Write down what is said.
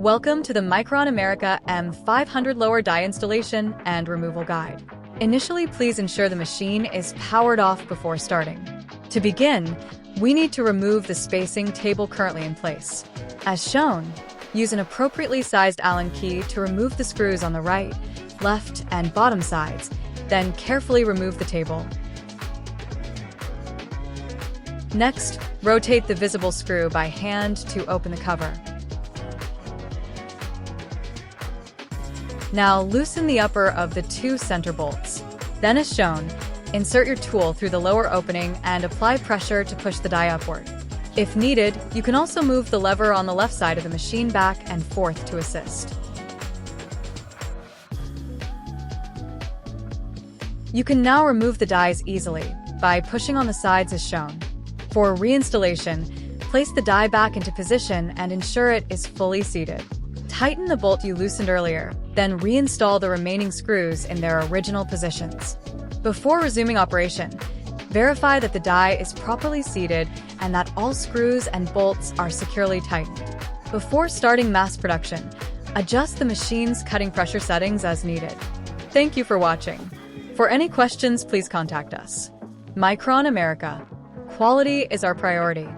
Welcome to the Micron America M-500 lower die installation and removal guide. Initially, please ensure the machine is powered off before starting. To begin, we need to remove the spacing table currently in place. As shown, use an appropriately sized Allen key to remove the screws on the right, left, and bottom sides, then carefully remove the table. Next, rotate the visible screw by hand to open the cover. Now loosen the upper of the two center bolts. Then, as shown, insert your tool through the lower opening and apply pressure to push the die upward. If needed, you can also move the lever on the left side of the machine back and forth to assist. You can now remove the dies easily by pushing on the sides as shown. For reinstallation, place the die back into position and ensure it is fully seated. Tighten the bolt you loosened earlier, then reinstall the remaining screws in their original positions. Before resuming operation, verify that the die is properly seated and that all screws and bolts are securely tightened. Before starting mass production, adjust the machine's cutting pressure settings as needed. Thank you for watching. For any questions, please contact us. Micron America. Quality is our priority.